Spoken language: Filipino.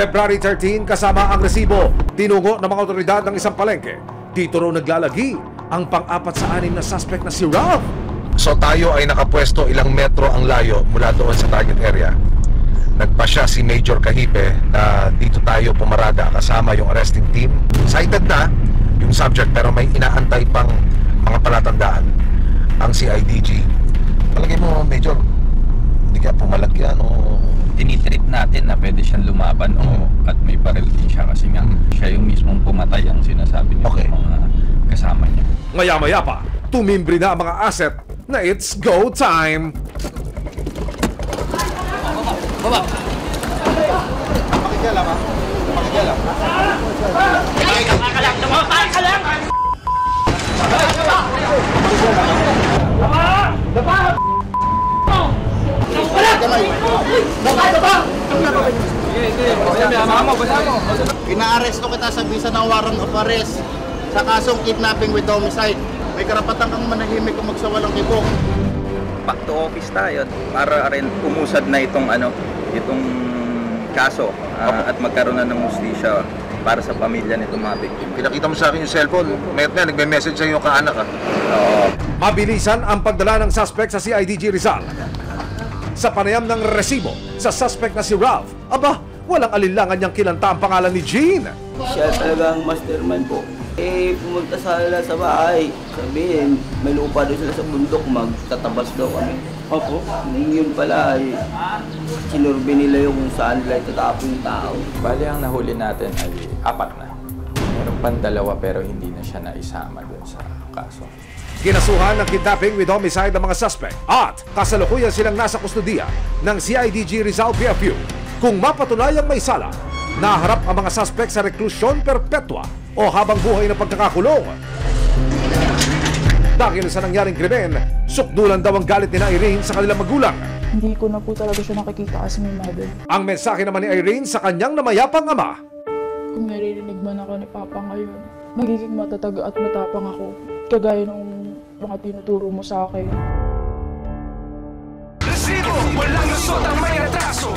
February 13 kasama ang resibo, tinungo ng mga otoridad ng isang palengke. Dito raw naglalagi ang pang-apat sa anim na suspect na si Ralph. So tayo ay nakapwesto ilang metro ang layo mula doon sa target area. Nagpasya si Major Kahipe na dito tayo pumarada kasama yung arresting team. Cited na yung subject pero may inaantay pang mga palatandaan ang CIDG. Palagay mo, Major, hindi kaya pumalagyan o... Tinitrip natin na pwede siyang lumaban o at may baril din siya kasi nga siya yung mismong pumatay ang sinasabi ng mga kasama niya. Maya-maya pa, tumimbre na ang mga asset na it's go time! Baba! Pakikialam ha? Pakikialam. Nakakalang! Nakakalang! Daba! Inaaresto kita sa bisa ng warrant of arrest sa kasong kidnapping with homicide. May karapatan kang manahimik kung magsawalang kibok. Back to office tayo para rin umusad na itong kaso at magkaroon na ng hustisya para sa pamilya nitong mga victim. Pinakita mo sa akin yung cellphone, mayat na, nagme-message sa iyo yung kaanak ha. Mabilisan ang pagdala ng suspect sa CIDG Rizal. Sa panayam ng resibo sa suspect na si Ralph, aba, walang alinlangan niyang kilanta ang pangalan ni Jean. Siya talagang mastermind po. Pumunta sila sa bahay. Sabihin, may lupa doon sila sa bundok, magtatabas daw kami. Opo. Yun pala, sinurbe nila yung kung saan nila itatapon yung tao. Bali, ang nahuli natin ay 4 na. Meron pang 2 pero hindi na siya naisama doon sa kaso. Kinasuhan ng kidnapping with homicide ang mga suspect at kasalukuyan silang nasa kustudiya ng CIDG Rizal PFU. Kung mapatunayang may sala, naharap ang mga suspect sa reklusyon perpetua o habang buhay na pagkakakulong. Dahil sa nangyaring krimen, sukdulan daw ang galit ni Irene sa kanilang magulang. Hindi ko na po talaga siya nakikita as my mother. Ang mensahe naman ni Irene sa kanyang namayapang ama. Kung naririnig man ako ni Papa ngayon, magiging matatag at matapang ako. Kagaya ng mga tinuturo mo sa akin. Resibo, walang lusot ang may atraso.